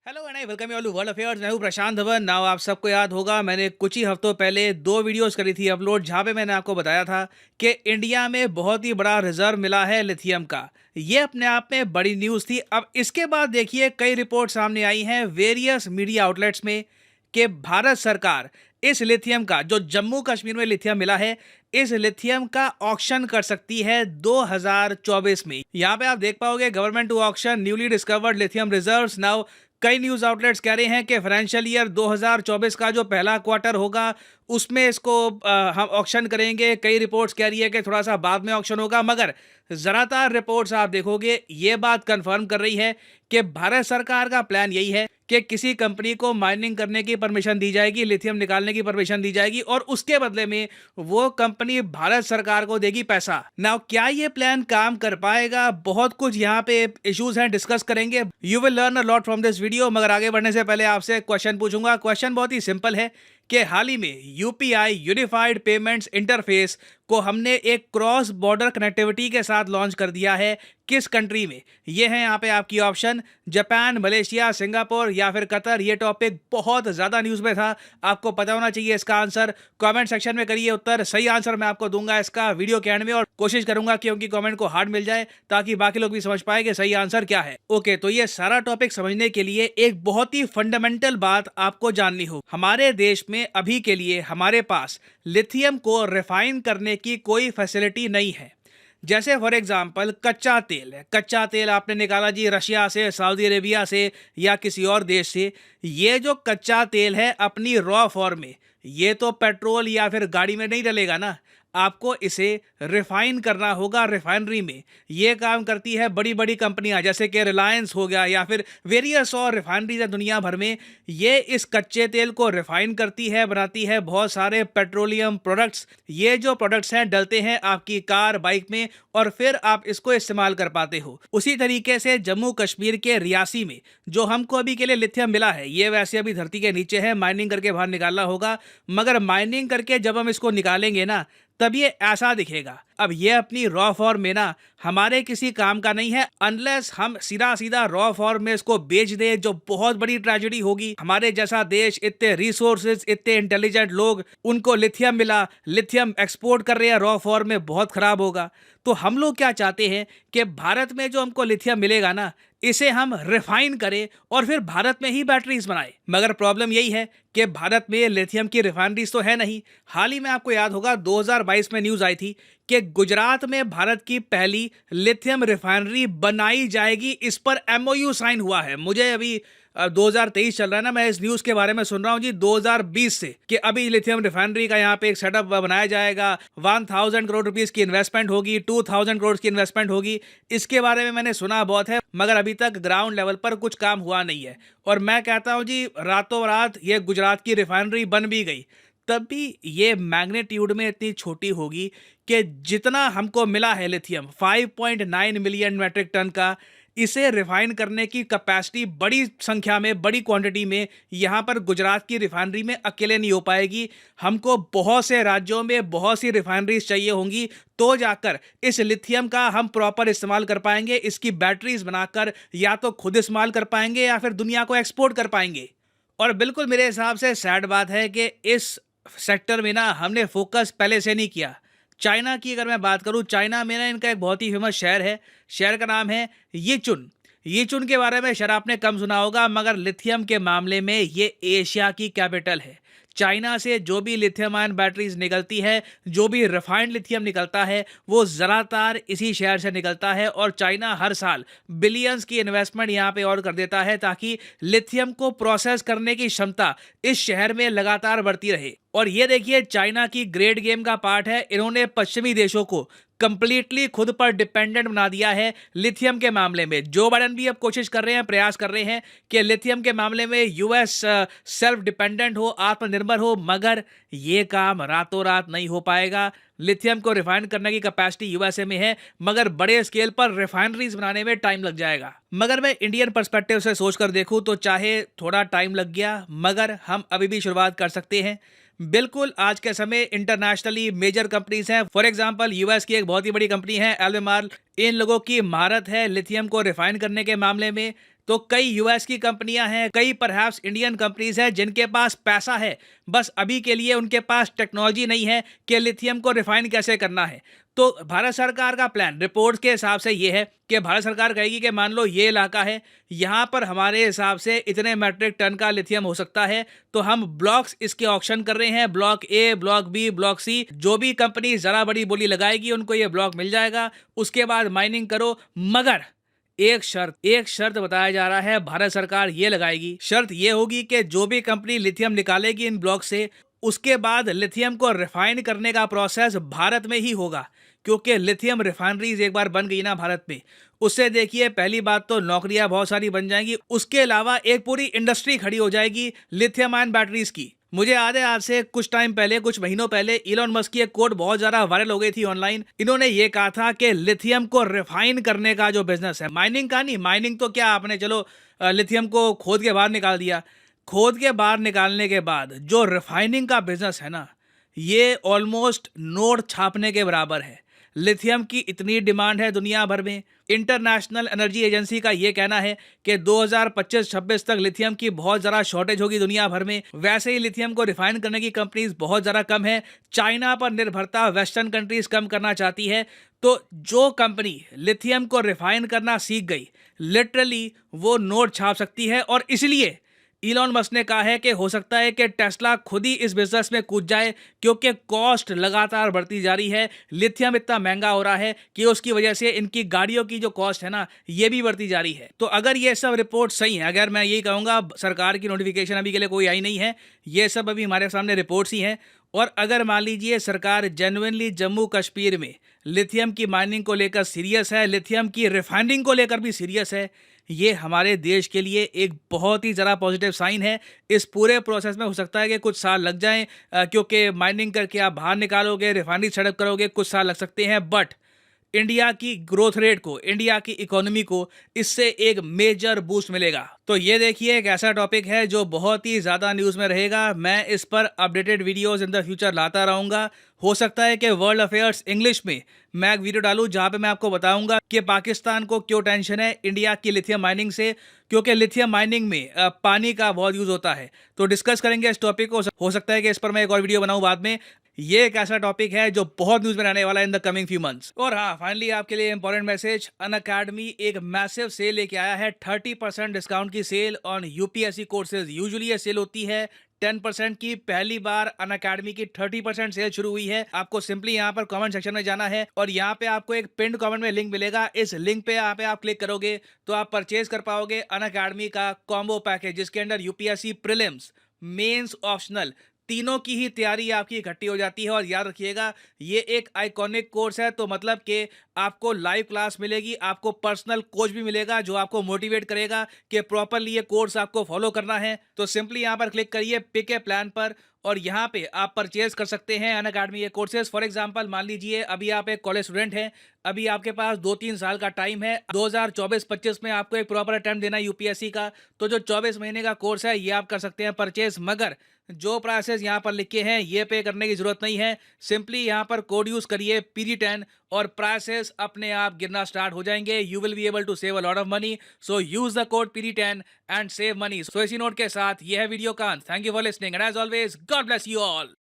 Hello and I welcome you all to world affairs. मैं हूं प्रशांत Dhawan. Now आप सबको याद होगा मैंने कुछ ही हफ्तों पहले दो वीडियोस करी थी अपलोड, जहां पे मैंने आपको बताया था कि इंडिया में बहुत ही बड़ा रिजर्व मिला है लिथियम का। ये अपने आप में बड़ी न्यूज़ थी। अब इसके बाद देखिए कई रिपोर्ट सामने आई हैं वेरियस मीडिया आउटलेट्स में कि भारत सरकार इस लिथियम का, जो जम्मू कश्मीर में लिथियम मिला है, इस लिथियम का ऑक्शन कर सकती है 2024 में। यहाँ पे आप देख पाओगे government to auction newly discovered lithium reserves. Now कई न्यूज आउटलेट्स कह रहे हैं कि फाइनेंशियल ईयर 2024 का जो पहला क्वार्टर होगा उसमें इसको हम ऑक्शन करेंगे। कई रिपोर्ट्स कह रही है कि थोड़ा सा बाद में ऑक्शन होगा, मगर ज़्यादातर रिपोर्ट्स आप देखोगे ये बात कंफर्म कर रही है कि भारत सरकार का प्लान यही है कि किसी कंपनी को माइनिंग करने की परमिशन दी जाएगी, लिथियम निकालने की परमिशन दी जाएगी और उसके बदले में वो कंपनी भारत सरकार को देगी पैसा। नाउ क्या ये प्लान काम कर पाएगा? बहुत कुछ यहाँ पे इश्यूज हैं, डिस्कस करेंगे। You will learn a lot from this video. मगर आगे बढ़ने से पहले आपसे क्वेश्चन पूछूंगा। क्वेश्चन बहुत ही सिंपल है कि हाल ही में यूपीआई यूनिफाइड पेमेंट्स इंटरफेस को हमने एक क्रॉस बॉर्डर कनेक्टिविटी के साथ लॉन्च कर दिया है। किस कंट्री में? ये है यहाँ पे आपकी ऑप्शन, जापान, मलेशिया, सिंगापुर या फिर कतर। ये टॉपिक बहुत ज़्यादा न्यूज़ में था, आपको पता होना चाहिए इसका आंसर। कमेंट सेक्शन में करिए उत्तर, सही आंसर मैं आपको दूंगा इसका वीडियो के एंड में, और कोशिश करूंगा कि उनकी कमेंट को हार्ड मिल जाए ताकि बाकी लोग भी समझ पाए कि सही आंसर क्या है। ओके, तो ये सारा टॉपिक समझने के लिए एक बहुत ही फंडामेंटल बात आपको जाननी हो। हमारे देश में अभी के लिए हमारे पास लिथियम को रिफाइन करने की कोई फैसिलिटी नहीं है। जैसे फॉर एग्जांपल कच्चा तेल है, कच्चा तेल आपने निकाला जी रशिया से, सऊदी अरेबिया से या किसी और देश से। ये जो कच्चा तेल है अपनी रॉ फॉर्म में, ये तो पेट्रोल या फिर गाड़ी में नहीं डलेगा ना, आपको इसे रिफाइन करना होगा रिफाइनरी में। ये काम करती है बड़ी बड़ी कंपनियां जैसे कि रिलायंस हो गया या फिर वेरियस और रिफाइनरीज है दुनिया भर में। ये इस कच्चे तेल को रिफाइन करती है, बनाती है बहुत सारे पेट्रोलियम प्रोडक्ट्स। ये जो प्रोडक्ट्स हैं डलते हैं आपकी कार, बाइक में और फिर आप इसको इस्तेमाल कर पाते हो। उसी तरीके से जम्मू कश्मीर के रियासी में जो हमको अभी के लिए लिथियम मिला है, ये वैसे अभी धरती के नीचे है, माइनिंग करके बाहर निकालना होगा। मगर माइनिंग करके जब हम इसको निकालेंगे ना, तब ये ऐसा दिखेगा। अब ये अपनी रॉ फॉर्म में ना हमारे किसी काम का नहीं है अनलेस हम सीधा सीधा रॉ फॉर्म में इसको बेच दे, जो बहुत बड़ी ट्रेजेडी होगी। हमारे जैसा देश, इतने रिसोर्सेज, इतने इंटेलिजेंट लोग, उनको लिथियम मिला, लिथियम एक्सपोर्ट कर रहे हैं रॉ फॉर्म में, बहुत खराब होगा। तो हम लोग क्या चाहते हैं कि भारत में जो हमको लिथियम मिलेगा ना, इसे हम रिफाइन करें और फिर भारत में ही बैटरीज बनाए। मगर प्रॉब्लम यही है कि भारत में लिथियम की रिफाइनरीज तो है नहीं। हाल ही में आपको याद होगा 2022 में न्यूज आई थी कि गुजरात में भारत की पहली लिथियम रिफाइनरी बनाई जाएगी। इस पर एमओयू साइन हुआ है। मुझे अभी 2023 चल रहा है ना, मैं इस न्यूज़ के बारे में सुन रहा हूँ जी 2020 से कि अभी लिथियम रिफाइनरी का यहाँ पे एक सेटअप बनाया जाएगा। 1000 करोड़ रुपीस की इन्वेस्टमेंट होगी, 2000 करोड़ की इन्वेस्टमेंट होगी। इसके बारे में मैंने सुना बहुत है, मगर अभी तक ग्राउंड लेवल पर कुछ काम हुआ नहीं है। और मैं कहता हूँ जी रातों रात ये गुजरात की रिफाइनरी बन भी गई, तब भी ये मैग्नीट्यूड में इतनी छोटी होगी कि जितना हमको मिला है लिथियम 5.9 मिलियन मेट्रिक टन का, इसे रिफाइन करने की कैपेसिटी बड़ी संख्या में, बड़ी क्वांटिटी में यहाँ पर गुजरात की रिफाइनरी में अकेले नहीं हो पाएगी। हमको बहुत से राज्यों में बहुत सी रिफाइनरीज चाहिए होंगी, तो जाकर इस लिथियम का हम प्रॉपर इस्तेमाल कर पाएंगे। इसकी बैटरीज बनाकर या तो खुद इस्तेमाल कर पाएंगे या फिर दुनिया को एक्सपोर्ट कर पाएंगे। और बिल्कुल मेरे हिसाब से सैड बात है कि इस सेक्टर में ना हमने फोकस पहले से नहीं किया। चाइना की अगर मैं बात करूं, चाइना में ना इनका एक बहुत ही फेमस शहर है, शहर का नाम है यीचुन। यीचुन के बारे में शायद आपने कम सुना होगा, मगर लिथियम के मामले में ये एशिया की कैपिटल है। चाइना से जो भी लिथियम आयन बैटरीज निकलती है, जो भी रिफाइंड लिथियम निकलता है, वो ज़्यादातर इसी शहर से निकलता है। और चाइना हर साल बिलियंस की इन्वेस्टमेंट यहाँ पे और कर देता है ताकि लिथियम को प्रोसेस करने की क्षमता इस शहर में लगातार बढ़ती रहे। और ये देखिए चाइना की ग्रेट गेम का पार्ट है, इन्होंने पश्चिमी देशों को कंप्लीटली खुद पर डिपेंडेंट बना दिया है लिथियम के मामले में। जो बाइडेन भी अब कोशिश कर रहे हैं, प्रयास कर रहे हैं कि लिथियम के मामले में यूएस सेल्फ डिपेंडेंट हो, आत्मनिर्भर हो, मगर ये काम रातों रात नहीं हो पाएगा। लिथियम को रिफाइन करने की कैपेसिटी यूएसए में है, मगर बड़े स्केल पर रिफाइनरीज बनाने में टाइम लग जाएगा। मगर मैं इंडियन पर्सपेक्टिव से सोचकर देखूं तो चाहे थोड़ा टाइम लग गया, मगर हम अभी भी शुरुआत कर सकते हैं। बिल्कुल, आज के समय इंटरनेशनली मेजर कंपनीज हैं। फॉर एग्जांपल यूएस की एक बहुत ही बड़ी कंपनी है एल्बेमार। इन लोगों की महारत है लिथियम को रिफाइन करने के मामले में। तो कई यूएस की कंपनियां हैं, कई परहैप्स इंडियन कंपनीज हैं जिनके पास पैसा है, बस अभी के लिए उनके पास टेक्नोलॉजी नहीं है कि लिथियम को रिफाइन कैसे करना है। तो भारत सरकार का प्लान रिपोर्ट के हिसाब से ये है कि भारत सरकार कहेगी कि मान लो ये इलाका है, यहाँ पर हमारे हिसाब से इतने मेट्रिक टन का लिथियम हो सकता है, तो हम ब्लॉक्स इसके ऑक्शन कर रहे हैं, block A, block B, block C. जो भी कंपनी जरा बड़ी बोली लगाएगी उनको ये ब्लॉक मिल जाएगा। उसके बाद माइनिंग करो, मगर एक शर्त बताया जा रहा है भारत सरकार ये लगाएगी। शर्त ये होगी कि जो भी कंपनी लिथियम निकालेगी इन ब्लॉक से, उसके बाद लिथियम को रिफाइन करने का प्रोसेस भारत में ही होगा। क्योंकि लिथियम रिफाइनरीज एक बार बन गई ना भारत में, उससे देखिए पहली बात तो नौकरियां बहुत सारी बन जाएंगी, उसके अलावा एक पूरी इंडस्ट्री खड़ी हो जाएगी लिथियम आयन बैटरीज की। मुझे याद है आज से कुछ टाइम पहले, कुछ महीनों पहले, इलॉन मस्क की एक कोट बहुत ज्यादा वायरल हो गई थी ऑनलाइन। इन्होंने ये कहा था कि लिथियम को रिफाइन करने का जो बिजनेस है, माइनिंग का नहीं, माइनिंग तो क्या आपने चलो लिथियम को खोद के बाहर निकाल दिया। खोद के बाहर निकालने के बाद जो रिफाइनिंग का बिजनेस है ना, ये ऑलमोस्ट नोट छापने के बराबर है। लिथियम की इतनी डिमांड है दुनिया भर में। इंटरनेशनल एनर्जी एजेंसी का ये कहना है कि 2025-26 तक लिथियम की बहुत ज़्यादा शॉर्टेज होगी दुनिया भर में। वैसे ही लिथियम को रिफाइन करने की कंपनीज बहुत ज़्यादा कम है। चाइना पर निर्भरता वेस्टर्न कंट्रीज कम करना चाहती है। तो जो कंपनी लिथियम को रिफाइन करना सीख गई, लिटरली वो नोट छाप सकती है। और इसलिए इलॉन मस्क ने कहा है कि हो सकता है कि टेस्ला खुद ही इस बिजनेस में कूद जाए, क्योंकि कॉस्ट लगातार बढ़ती जा रही है। लिथियम इतना महंगा हो रहा है कि उसकी वजह से इनकी गाड़ियों की जो कॉस्ट है ना, ये भी बढ़ती जा रही है। तो अगर ये सब रिपोर्ट सही है, अगर मैं यही कहूँगा, सरकार की नोटिफिकेशन अभी के लिए कोई आई नहीं है, ये सब अभी हमारे सामने रिपोर्ट्स ही हैं। और अगर मान लीजिए सरकार जेन्युइनली जम्मू कश्मीर में लिथियम की माइनिंग को लेकर सीरियस है, लिथियम की रिफाइनिंग को लेकर भी सीरियस है, ये हमारे देश के लिए एक बहुत ही ज़रा पॉजिटिव साइन है। इस पूरे प्रोसेस में हो सकता है कि कुछ साल लग जाएं, क्योंकि माइनिंग करके आप बाहर निकालोगे, रिफाइनरी सेटअप करोगे, कुछ साल लग सकते हैं। बट इंडिया की ग्रोथ रेट को, इंडिया की इकोनॉमी को इससे एक मेजर बूस्ट मिलेगा। तो ये देखिए एक ऐसा टॉपिक है जो बहुत ही ज़्यादा न्यूज़ में रहेगा। मैं इस पर updated videos in the future लाता रहूँगा। हो सकता है कि वर्ल्ड अफेयर्स इंग्लिश में मैं एक वीडियो डालूं जहाँ पे मैं आपको बताऊंगा कि पाकिस्तान को क्यों टेंशन है इंडिया की लिथियम माइनिंग से, क्योंकि लिथियम माइनिंग में पानी का बहुत यूज़ होता है। तो डिस्कस करेंगे इस टॉपिक को। हो सकता है कि इस पर मैं एक और वीडियो बनाऊं बाद में। ये एक ऐसा टॉपिक है जो बहुत न्यूज़ में रहने वाला है in the coming few months. और हाँ, फाइनली आपके लिए इंपॉर्टेंट मैसेज, अनअकैडमी एक मैसिव सेल लेके आया है। 30% डिस्काउंट की sale on UPSC courses. Usually ये सेल होती है 10% की, पहली बार अनअकैडमी की 30% सेल शुरू हुई है। आपको सिंपली यहाँ पर कमेंट सेक्शन में जाना है और यहाँ पे आपको एक पिन्ड कमेंट में लिंक मिलेगा। इस लिंक पे यहाँ पे आप क्लिक करोगे तो आप परचेज कर पाओगे अनअकैडमी का कॉम्बो पैकेज, जिसके अंदर यूपीएससी प्रीलिम्स, मेंस, ऑप्शनल तीनों की ही तैयारी आपकी इकट्ठी हो जाती है। और याद रखिएगा, ये एक आइकॉनिक कोर्स है, तो मतलब कि आपको लाइव क्लास मिलेगी, आपको पर्सनल कोच भी मिलेगा जो आपको मोटिवेट करेगा कि प्रॉपरली ये कोर्स आपको फॉलो करना है। तो सिंपली यहाँ पर क्लिक करिए पिक ए प्लान पर और यहाँ पे आप परचेज कर सकते हैं अनअकैडमी ये कोर्सेज। फॉर एग्जांपल मान लीजिए अभी आप एक कॉलेज स्टूडेंट हैं, अभी आपके पास 2-3 साल का टाइम है, 2024-25 में आपको एक प्रॉपर अटेम्प्ट देना है यूपीएससी का। तो जो 24 महीने का कोर्स है ये आप कर सकते हैं परचेज, मगर जो प्राइसेस यहाँ पर लिखे हैं ये पे करने की जरूरत नहीं है। सिंपली यहाँ पर कोड यूज करिए PD10 और प्राइसेस अपने आप गिरना स्टार्ट हो जाएंगे। You will be able to save a lot of money, so use the code PD10 and save money. So इसी नोट के साथ ये है वीडियो का। Thank you for listening and as always God bless you all.